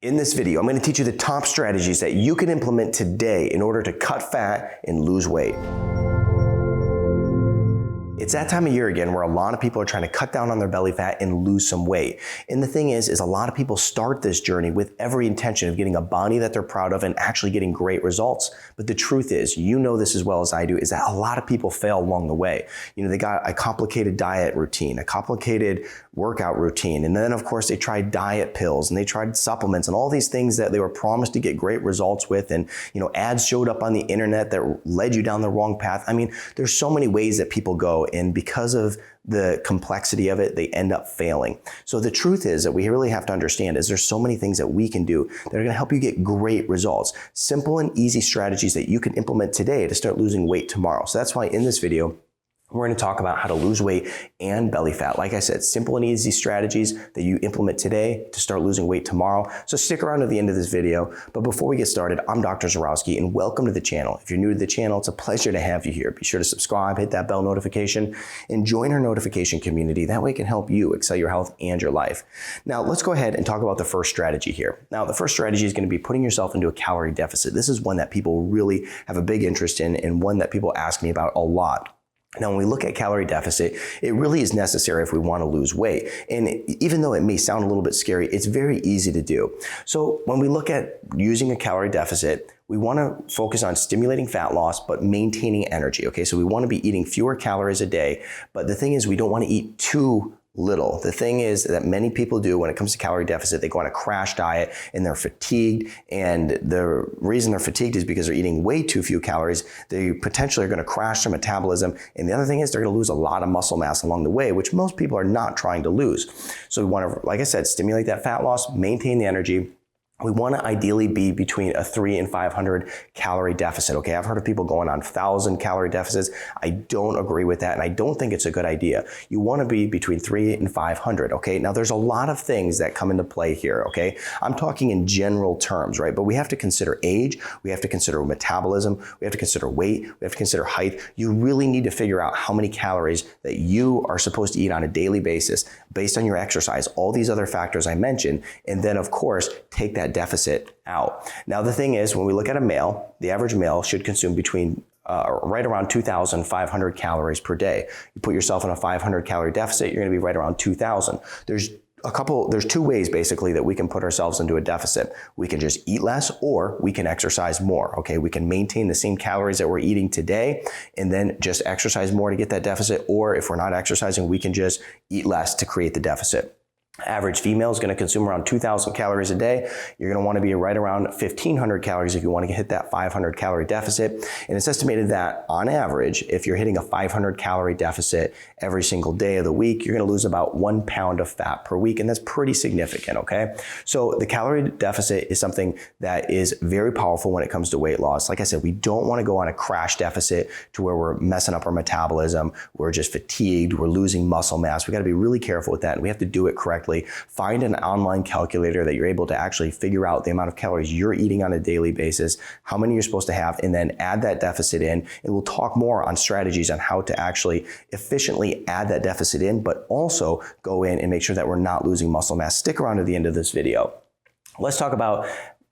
In this video, I'm going to teach you the top strategies that you can implement today in order to cut fat and lose weight. It's that time of year again where a lot of people are trying to cut down on their belly fat and lose some weight. And the thing is a lot of people start this journey with every intention of getting a body that they're proud of and actually getting great results. But the truth is, you know this as well as I do, is that a lot of people fail along the way. You know, they got a complicated diet routine, a complicated workout routine. And then of course they tried diet pills and they tried supplements and all these things that they were promised to get great results with. And, you know, ads showed up on the internet that led you down the wrong path. I mean, there's so many ways that people go, and because of the complexity of it, they end up failing. So the truth is that we really have to understand is there's so many things that we can do that are going to help you get great results. Simple and easy strategies that you can implement today to start losing weight tomorrow. So that's why in this video, we're going to talk about how to lose weight and belly fat. Like I said, simple and easy strategies that you implement today to start losing weight tomorrow. So stick around to the end of this video. But before we get started, I'm Dr. Zyrowski and welcome to the channel. If you're new to the channel, it's a pleasure to have you here. Be sure to subscribe, hit that bell notification, and join our notification community. That way it can help you excel your health and your life. Now, let's go ahead and talk about the first strategy here. Now, the first strategy is going to be putting yourself into a calorie deficit. This is one that people really have a big interest in and one that people ask me about a lot. Now, when we look at calorie deficit, it really is necessary if we want to lose weight. And even though it may sound a little bit scary, it's very easy to do. So when we look at using a calorie deficit, we want to focus on stimulating fat loss, but maintaining energy. Okay, so we want to be eating fewer calories a day. But the thing is, we don't want to eat too little. The thing is that many people do when it comes to calorie deficit, they go on a crash diet and they're fatigued. And the reason they're fatigued is because they're eating way too few calories. They potentially are going to crash their metabolism. And the other thing is they're going to lose a lot of muscle mass along the way, which most people are not trying to lose. So we want to, like I said, stimulate that fat loss, maintain the energy. We want to ideally be between a 300 and 500 calorie deficit. Okay, I've heard of people going on 1,000 calorie deficits. I don't agree with that, and I don't think it's a good idea. You want to be between 300 and 500. Okay, now there's a lot of things that come into play here. Okay, I'm talking in general terms, right? But we have to consider age, we have to consider metabolism, we have to consider weight, we have to consider height. You really need to figure out how many calories that you are supposed to eat on a daily basis based on your exercise, all these other factors I mentioned, and then of course take that deficit out. Now the thing is, when we look at a male, the average male should consume between right around 2,500 calories per day. You put yourself in a 500 calorie deficit, you're going to be right around 2,000. There's two ways basically that we can put ourselves into a deficit. We can just eat less, or we can exercise more. Okay, we can maintain the same calories that we're eating today and then just exercise more to get that deficit. Or if we're not exercising, we can just eat less to create the deficit. Average female is going to consume around 2,000 calories a day. You're going to want to be right around 1,500 calories if you want to hit that 500 calorie deficit. And it's estimated that on average, if you're hitting a 500 calorie deficit every single day of the week, you're going to lose about 1 pound of fat per week. And that's pretty significant. Okay. So the calorie deficit is something that is very powerful when it comes to weight loss. Like I said, we don't want to go on a crash deficit to where we're messing up our metabolism. We're just fatigued. We're losing muscle mass. We got to be really careful with that. And we have to do it correctly. Find an online calculator that you're able to actually figure out the amount of calories you're eating on a daily basis, how many you're supposed to have, and then add that deficit in. And we'll talk more on strategies on how to actually efficiently add that deficit in, but also go in and make sure that we're not losing muscle mass. Stick around to the end of this video. Let's talk about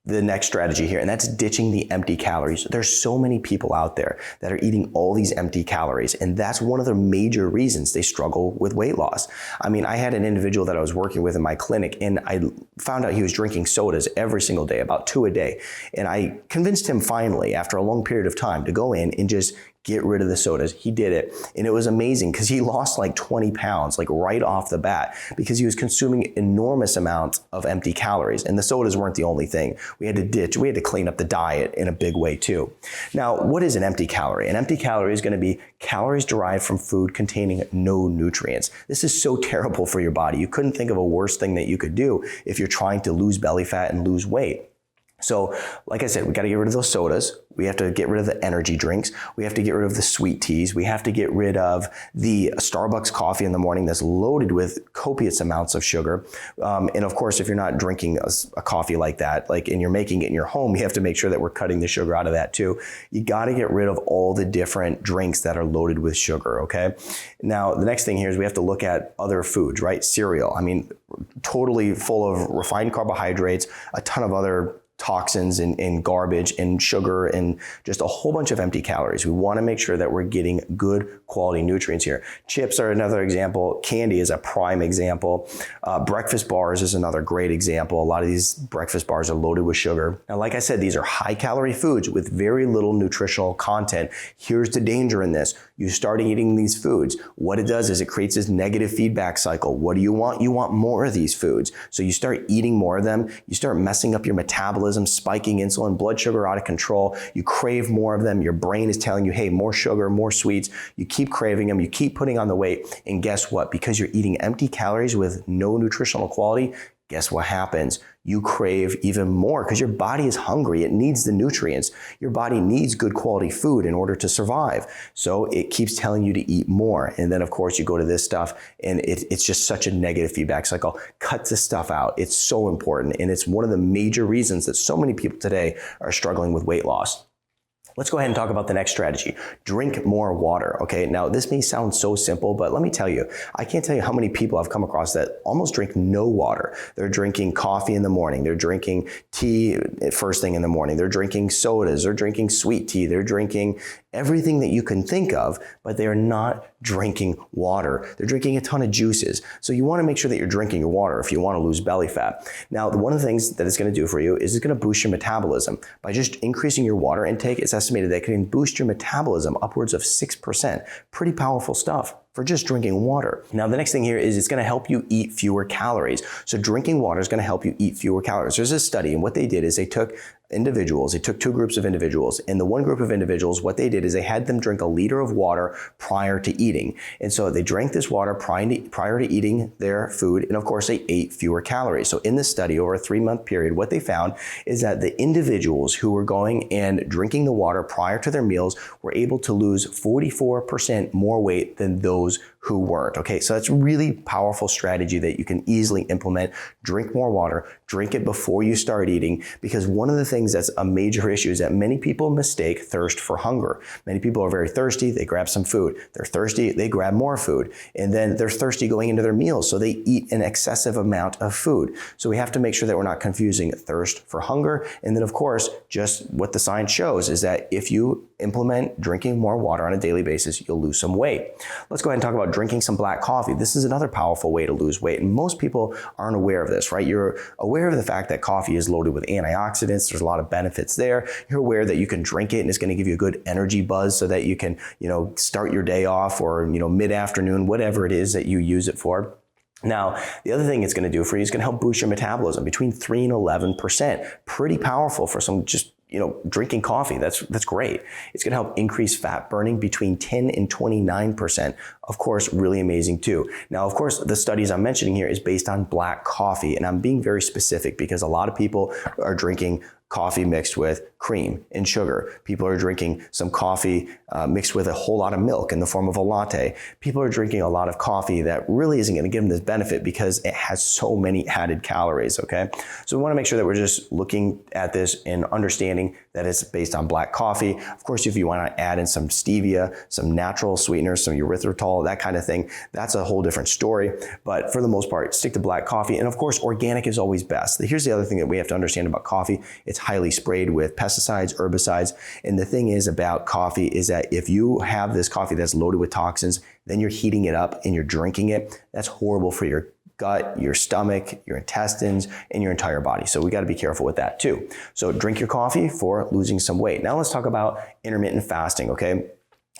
the next strategy here, and that's ditching the empty calories. There's so many people out there that are eating all these empty calories, and that's one of the major reasons they struggle with weight loss. I mean, I had an individual that I was working with in my clinic, and I found out he was drinking sodas every single day, about 2 a day. And I convinced him finally, after a long period of time, to go in and just get rid of the sodas. He did it. And it was amazing because he lost like 20 pounds, like right off the bat, because he was consuming enormous amounts of empty calories. And the sodas weren't the only thing. We had to clean up the diet in a big way too. Now, what is an empty calorie? An empty calorie is going to be calories derived from food containing no nutrients. This is so terrible for your body. You couldn't think of a worse thing that you could do if you're trying to lose belly fat and lose weight. So, like I said, we got to get rid of those sodas. We have to get rid of the energy drinks. We have to get rid of the sweet teas. We have to get rid of the Starbucks coffee in the morning that's loaded with copious amounts of sugar. And of course, if you're not drinking a coffee like that, and you're making it in your home, you have to make sure that we're cutting the sugar out of that too. You got to get rid of all the different drinks that are loaded with sugar, okay? Now, the next thing here is we have to look at other foods, right? Cereal. I mean, totally full of refined carbohydrates, a ton of other toxins and garbage and sugar and just a whole bunch of empty calories. We want to make sure that we're getting good quality nutrients here. Chips are another example. Candy is a prime example. Breakfast bars is another great example. A lot of these breakfast bars are loaded with sugar. Now, like I said, these are high calorie foods with very little nutritional content. Here's the danger in this. You start eating these foods. What it does is it creates this negative feedback cycle. What do you want? You want more of these foods. So you start eating more of them. You start messing up your metabolism, spiking insulin, blood sugar out of control. You crave more of them. Your brain is telling you, hey, more sugar, more sweets. You keep craving them. You keep putting on the weight. And guess what? Because you're eating empty calories with no nutritional quality, guess what happens? You crave even more because your body is hungry. It needs the nutrients. Your body needs good quality food in order to survive. So it keeps telling you to eat more. And then, of course, you go to this stuff and it's just such a negative feedback cycle. Cut this stuff out. It's so important. And it's one of the major reasons that so many people today are struggling with weight loss. Let's go ahead and talk about the next strategy. Drink more water, okay? Now, this may sound so simple, but let me tell you, I can't tell you how many people I've come across that almost drink no water. They're drinking coffee in the morning. They're drinking tea first thing in the morning. They're drinking sodas. They're drinking sweet tea. They're drinking everything that you can think of, but they are not drinking water. They're drinking a ton of juices. So you want to make sure that you're drinking your water if you want to lose belly fat. Now, one of the things that it's going to do for you is it's going to boost your metabolism. By just increasing your water intake, it's estimated that it can boost your metabolism upwards of 6%. Pretty powerful stuff for just drinking water. Now, the next thing here is it's going to help you eat fewer calories. So drinking water is going to help you eat fewer calories. There's a study, and what they did is they took two groups of individuals. And the one group of individuals, what they did is they had them drink a liter of water prior to eating. And so they drank this water prior to eating their food. And of course, they ate fewer calories. So in this study, over a 3-month period, what they found is that the individuals who were going and drinking the water prior to their meals were able to lose 44% more weight than those who weren't. Okay, so that's a really powerful strategy that you can easily implement. Drink more water, drink it before you start eating, because one of the things that's a major issue is that many people mistake thirst for hunger. Many people are very thirsty, they grab some food. They're thirsty, they grab more food. And then they're thirsty going into their meals, so they eat an excessive amount of food. So we have to make sure that we're not confusing thirst for hunger. And then, of course, just what the science shows is that if you implement drinking more water on a daily basis, you'll lose some weight. Let's go ahead and talk about drinking some black coffee. This is another powerful way to lose weight, and most people aren't aware of this, right? You're aware of the fact that coffee is loaded with antioxidants. There's a lot of benefits there. You're aware that you can drink it and it's going to give you a good energy buzz so that you can, start your day off or, mid-afternoon, whatever it is that you use it for. Now, the other thing it's going to do for you is going to help boost your metabolism between 3 and 11%. Pretty powerful for some just drinking coffee. That's great. It's going to help increase fat burning between 10 and 29%. Of course, really amazing too. Now, of course, the studies I'm mentioning here is based on black coffee, and I'm being very specific because a lot of people are drinking coffee mixed with cream and sugar. People are drinking some coffee mixed with a whole lot of milk in the form of a latte. People are drinking a lot of coffee that really isn't going to give them this benefit because it has so many added calories, okay? So we want to make sure that we're just looking at this and understanding that it's based on black coffee. Of course, if you want to add in some stevia, some natural sweeteners, some erythritol, that kind of thing, that's a whole different story. But for the most part, stick to black coffee. And of course, organic is always best. Here's the other thing that we have to understand about coffee. It's highly sprayed with pesticides, herbicides. And the thing is about coffee is that if you have this coffee that's loaded with toxins, then you're heating it up and you're drinking it. That's horrible for your gut, your stomach, your intestines, and your entire body. So we got to be careful with that too. So drink your coffee for losing some weight. Now let's talk about intermittent fasting, okay?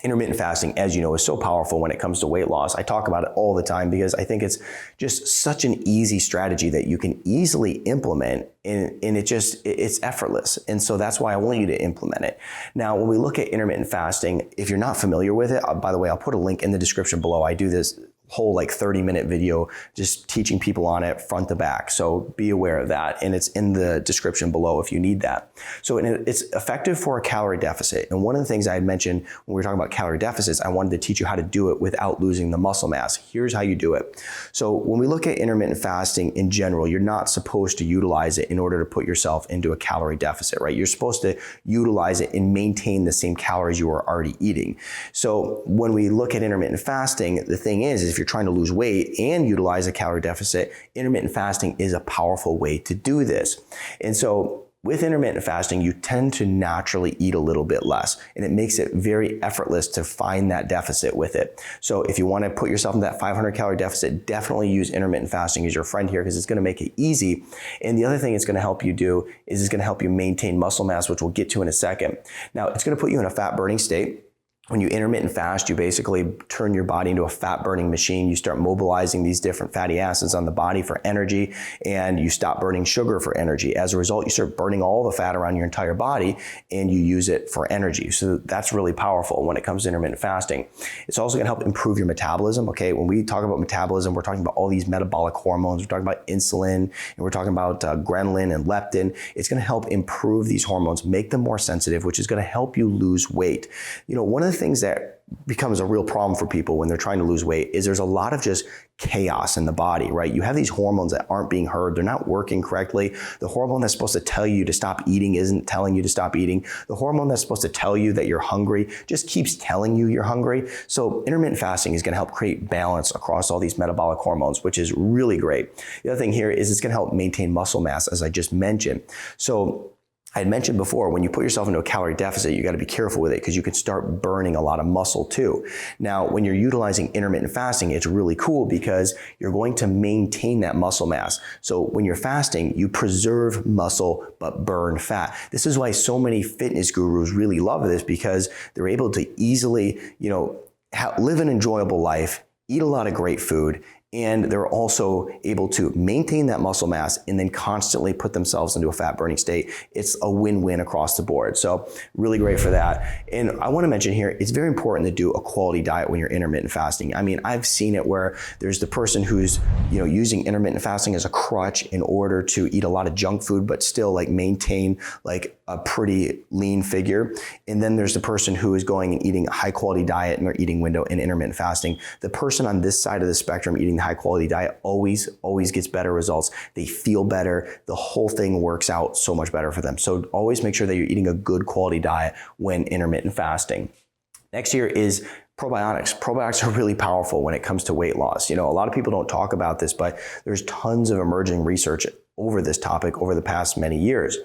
Intermittent fasting, as you know, is so powerful when it comes to weight loss. I talk about it all the time because I think it's just such an easy strategy that you can easily implement, and it's effortless. And so that's why I want you to implement it. Now, when we look at intermittent fasting, if you're not familiar with it, by the way, I'll put a link in the description below. I do this whole like 30-minute video just teaching people on it front to back. So be aware of that. And it's in the description below if you need that. So it's effective for a calorie deficit. And one of the things I had mentioned when we were talking about calorie deficits, I wanted to teach you how to do it without losing the muscle mass. Here's how you do it. So when we look at intermittent fasting in general, you're not supposed to utilize it in order to put yourself into a calorie deficit, right? You're supposed to utilize it and maintain the same calories you were already eating. So when we look at intermittent fasting, the thing is if you're trying to lose weight and utilize a calorie deficit, intermittent fasting is a powerful way to do this. And so with intermittent fasting, you tend to naturally eat a little bit less, and it makes it very effortless to find that deficit with it. So if you want to put yourself in that 500 calorie deficit, definitely use intermittent fasting as your friend here, because it's going to make it easy. And the other thing it's going to help you do is it's going to help you maintain muscle mass, which we'll get to in a second. Now, it's going to put you in a fat burning state. When you intermittent fast, you basically turn your body into a fat burning machine. You start mobilizing these different fatty acids on the body for energy, and you stop burning sugar for energy. As a result, you start burning all the fat around your entire body and you use it for energy. So that's really powerful when it comes to intermittent fasting. It's also gonna help improve your metabolism, okay? When we talk about metabolism, we're talking about all these metabolic hormones. We're talking about insulin, and we're talking about ghrelin and leptin. It's gonna help improve these hormones, make them more sensitive, which is gonna help you lose weight. You know, one of the things that becomes a real problem for people when they're trying to lose weight is there's a lot of just chaos in the body, right? You have these hormones that aren't being heard. They're not working correctly. The hormone that's supposed to tell you to stop eating isn't telling you to stop eating. The hormone that's supposed to tell you that you're hungry just keeps telling you you're hungry. So intermittent fasting is going to help create balance across all these metabolic hormones, which is really great. The other thing here is it's going to help maintain muscle mass, as I just mentioned. So I had mentioned before, when you put yourself into a calorie deficit, you got to be careful with it because you can start burning a lot of muscle too. Now, when you're utilizing intermittent fasting, it's really cool because you're going to maintain that muscle mass. So when you're fasting, you preserve muscle but burn fat. This is why so many fitness gurus really love this, because they're able to easily, live an enjoyable life, eat a lot of great food, and they're also able to maintain that muscle mass and then constantly put themselves into a fat burning state. It's a win-win across the board. So really great for that. And I want to mention here, it's very important to do a quality diet when you're intermittent fasting. I mean, I've seen it where there's the person who's, using intermittent fasting as a crutch in order to eat a lot of junk food, but still maintain a pretty lean figure. And then there's the person who is going and eating a high quality diet in their eating window in intermittent fasting. The person on this side of the spectrum eating the high quality diet always gets better results. They feel better. The whole thing works out so much better for them. So always make sure that you're eating a good quality diet when intermittent fasting. Next here is probiotics. Probiotics are really powerful when it comes to weight loss. A lot of people don't talk about this, but there's tons of emerging research over this topic over the past many years.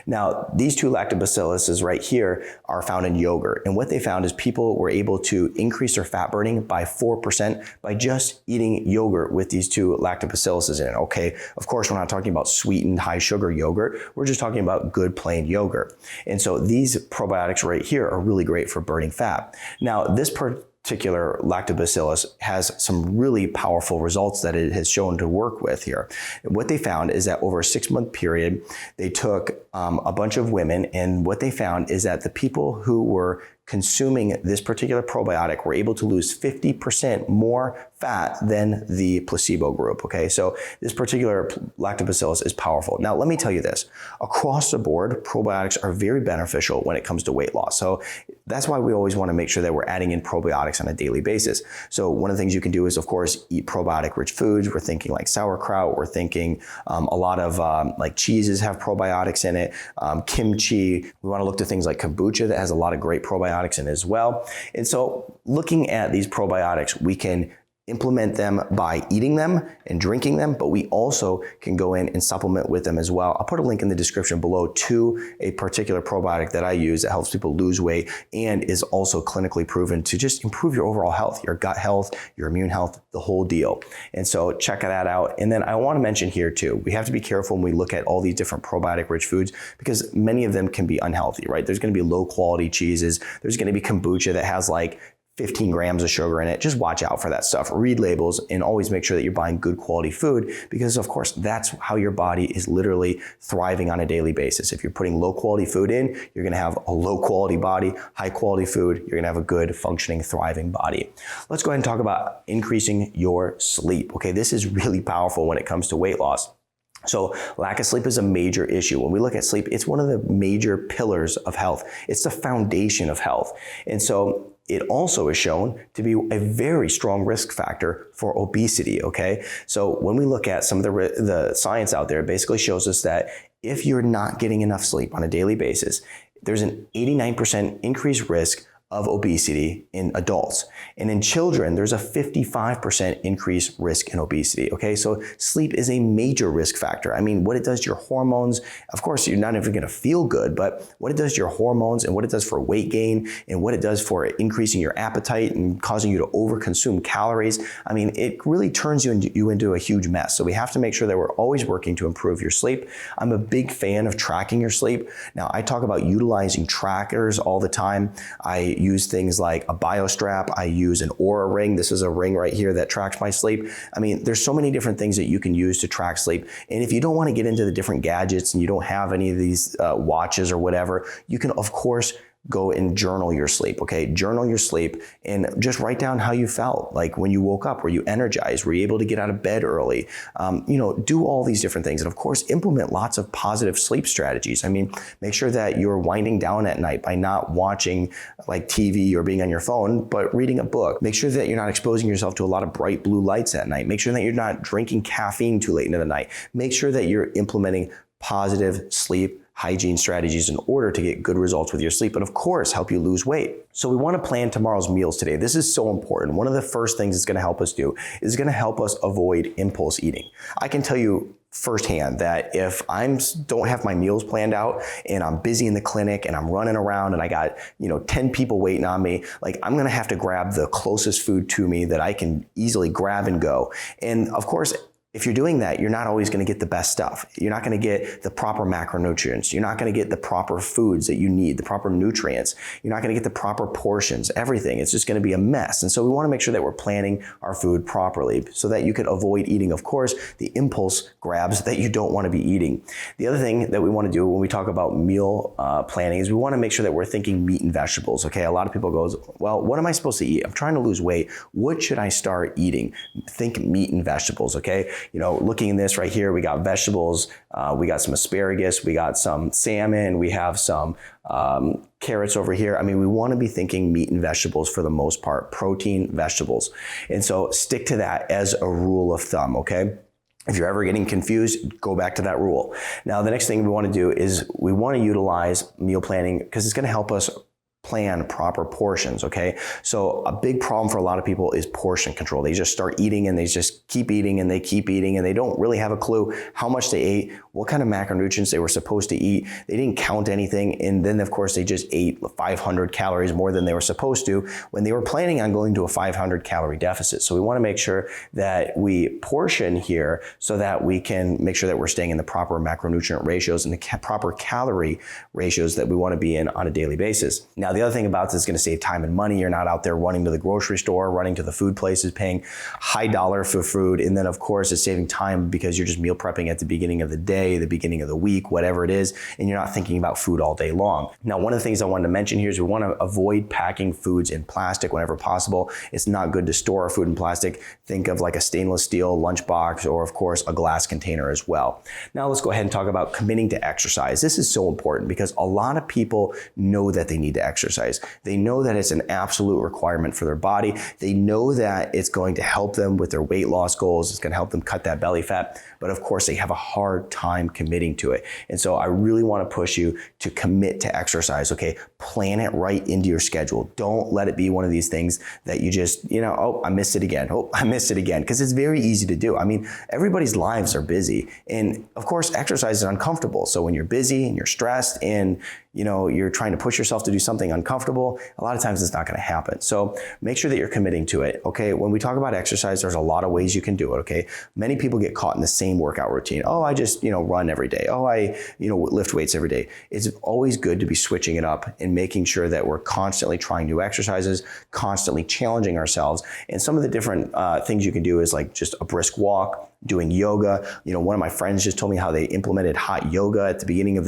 Now, these two lactobacilluses right here are found in yogurt. And what they found is people were able to increase their fat burning by 4% by just eating yogurt with these two lactobacilluses in it. Okay, of course, we're not talking about sweetened high sugar yogurt. We're just talking about good plain yogurt. And so these probiotics right here are really great for burning fat. Now, this particular lactobacillus has some really powerful results that it has shown to work with here. And what they found is that over a 6-month period, they took a bunch of women, and what they found is that the people who were consuming this particular probiotic were able to lose 50% more fat than the placebo group, okay? So this particular lactobacillus is powerful. Now, let me tell you this. Across the board, probiotics are very beneficial when it comes to weight loss. So that's why we always want to make sure that we're adding in probiotics on a daily basis. So one of the things you can do is, of course, eat probiotic-rich foods. We're thinking like sauerkraut. We're thinking a lot of cheeses have probiotics in it. Kimchi. We want to look to things like kombucha that has a lot of great probiotics in it as well. And so looking at these probiotics, we can implement them by eating them and drinking them, but we also can go in and supplement with them as well. I'll put a link in the description below to a particular probiotic that I use that helps people lose weight and is also clinically proven to just improve your overall health, your gut health, your immune health, the whole deal. And so check that out. And then I want to mention here too, we have to be careful when we look at all these different probiotic rich foods because many of them can be unhealthy, right? There's going to be low quality cheeses. There's going to be kombucha that has 15 grams of sugar in it. Just watch out for that stuff. Read labels and always make sure that you're buying good quality food, because of course that's how your body is literally thriving on a daily basis. If you're putting low quality food in, you're gonna have a low quality body. High quality food, you're gonna have a good functioning, thriving body. Let's go ahead and talk about increasing your sleep. Okay, this is really powerful when it comes to weight loss. So lack of sleep is a major issue. When we look at sleep, it's one of the major pillars of health. It's the foundation of health. And so it also is shown to be a very strong risk factor for obesity, okay? So when we look at some of the science out there, it basically shows us that if you're not getting enough sleep on a daily basis, there's an 89% increased risk of obesity in adults. And in children, there's a 55% increased risk in obesity, okay? So sleep is a major risk factor. I mean, what it does to your hormones, of course, you're not even gonna feel good, but what it does to your hormones and what it does for weight gain and what it does for increasing your appetite and causing you to overconsume calories, I mean, it really turns you into a huge mess. So we have to make sure that we're always working to improve your sleep. I'm a big fan of tracking your sleep. Now, I talk about utilizing trackers all the time. I use things like a BioStrap. I use an Oura ring. This is a ring right here that tracks my sleep. I mean, there's so many different things that you can use to track sleep. And if you don't want to get into the different gadgets and you don't have any of these watches or whatever, you can, of course, go and journal your sleep, okay? Journal your sleep and just write down how you felt. Like when you woke up, were you energized? Were you able to get out of bed early? Do all these different things. And of course, implement lots of positive sleep strategies. I mean, make sure that you're winding down at night by not watching like TV or being on your phone, but reading a book. Make sure that you're not exposing yourself to a lot of bright blue lights at night. Make sure that you're not drinking caffeine too late into the night. Make sure that you're implementing positive sleep hygiene strategies in order to get good results with your sleep, and of course, help you lose weight. So we want to plan tomorrow's meals today. This is so important. One of the first things it's going to help us do is going to help us avoid impulse eating. I can tell you firsthand that if I don't have my meals planned out and I'm busy in the clinic and I'm running around and I got 10 people waiting on me, like I'm gonna have to grab the closest food to me that I can easily grab and go. And of course, if you're doing that, you're not always going to get the best stuff. You're not going to get the proper macronutrients. You're not going to get the proper foods that you need, the proper nutrients. You're not going to get the proper portions, everything. It's just going to be a mess. And so we want to make sure that we're planning our food properly so that you can avoid eating, of course, the impulse grabs that you don't want to be eating. The other thing that we want to do when we talk about meal planning is we want to make sure that we're thinking meat and vegetables. Okay, a lot of people goes, well, what am I supposed to eat? I'm trying to lose weight. What should I start eating? Think meat and vegetables, okay? Looking in this right here, we got vegetables, we got some asparagus, we got some salmon, we have some carrots over here. I mean, we want to be thinking meat and vegetables for the most part, protein, vegetables. And so stick to that as a rule of thumb, okay? If you're ever getting confused, go back to that rule. Now, the next thing we want to do is we want to utilize meal planning because it's going to help us plan proper portions, okay? So a big problem for a lot of people is portion control. They just start eating and they just keep eating and they keep eating and they don't really have a clue how much they ate, what kind of macronutrients they were supposed to eat. They didn't count anything. And then of course they just ate 500 calories more than they were supposed to when they were planning on going to a 500 calorie deficit. So we want to make sure that we portion here so that we can make sure that we're staying in the proper macronutrient ratios and the proper calorie ratios that we want to be in on a daily basis. Now, the other thing about this is going to save time and money. You're not out there running to the grocery store, running to the food places, paying high dollar for food. And then of course it's saving time because you're just meal prepping at the beginning of the day, the beginning of the week, whatever it is, and you're not thinking about food all day long. Now, one of the things I wanted to mention here is we want to avoid packing foods in plastic whenever possible. It's not good to store our food in plastic. Think of like a stainless steel lunchbox or of course a glass container as well. Now let's go ahead and talk about committing to exercise. This is so important because a lot of people know that they need to exercise. They know that it's an absolute requirement for their body. They know that it's going to help them with their weight loss goals. It's going to help them cut that belly fat. But of course, they have a hard time committing to it. And so I really want to push you to commit to exercise, okay? Plan it right into your schedule. Don't let it be one of these things that you just, oh, I missed it again. Oh, I missed it again. Because it's very easy to do. I mean, everybody's lives are busy. And of course, exercise is uncomfortable. So when you're busy and you're stressed and you're trying to push yourself to do something uncomfortable, a lot of times it's not going to happen. So make sure that you're committing to it. Okay. When we talk about exercise, there's a lot of ways you can do it. Okay. Many people get caught in the same workout routine. Oh, I just, run every day. Oh, I, lift weights every day. It's always good to be switching it up and making sure that we're constantly trying new exercises, constantly challenging ourselves. And some of the different things you can do is like just a brisk walk, doing yoga. One of my friends just told me how they implemented hot yoga at the beginning of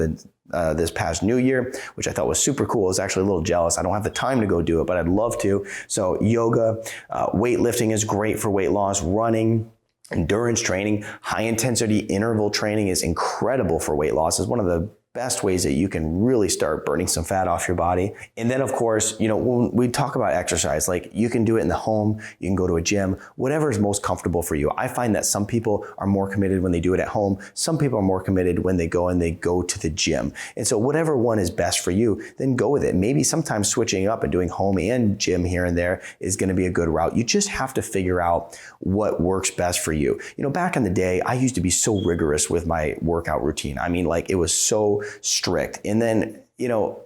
this past New Year, which I thought was super cool. I was actually a little jealous. I don't have the time to go do it, but I'd love to. So yoga, weightlifting is great for weight loss, running, endurance training, high intensity interval training is incredible for weight loss. It's one of the best ways that you can really start burning some fat off your body. And then of course, when we talk about exercise, like you can do it in the home, you can go to a gym, whatever is most comfortable for you. I find that some people are more committed when they do it at home. Some people are more committed when they go to the gym. And so whatever one is best for you, then go with it. Maybe sometimes switching up and doing home and gym here and there is going to be a good route. You just have to figure out what works best for you. Back in the day, I used to be so rigorous with my workout routine. I mean, like it was so strict. And then,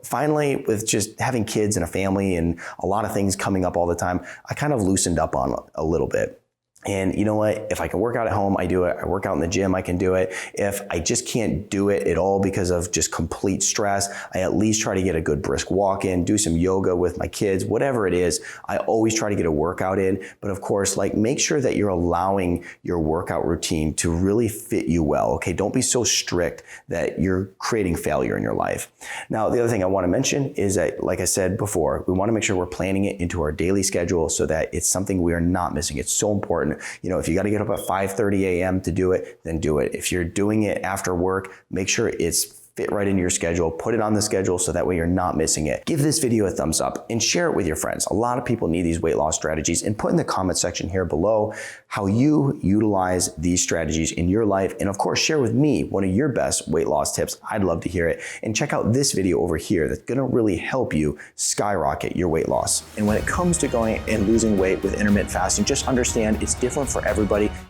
finally with just having kids and a family and a lot of things coming up all the time, I kind of loosened up on a little bit. And you know what? If I can work out at home, I do it. I work out in the gym, I can do it. If I just can't do it at all because of just complete stress, I at least try to get a good brisk walk in, do some yoga with my kids, whatever it is. I always try to get a workout in. But of course, make sure that you're allowing your workout routine to really fit you well. Okay. Don't be so strict that you're creating failure in your life. Now, the other thing I want to mention is that, like I said before, we want to make sure we're planning it into our daily schedule so that it's something we are not missing. It's so important. If you got to get up at 5:30 a.m. to do it, then do it. If you're doing it after work, make sure it's fit right into your schedule. Put it on the schedule so that way you're not missing it. Give this video a thumbs up and share it with your friends. A lot of people need these weight loss strategies, and put in the comment section here below how you utilize these strategies in your life. And of course, share with me one of your best weight loss tips. I'd love to hear it. And check out this video over here that's going to really help you skyrocket your weight loss. And when it comes to going and losing weight with intermittent fasting, just understand it's different for everybody.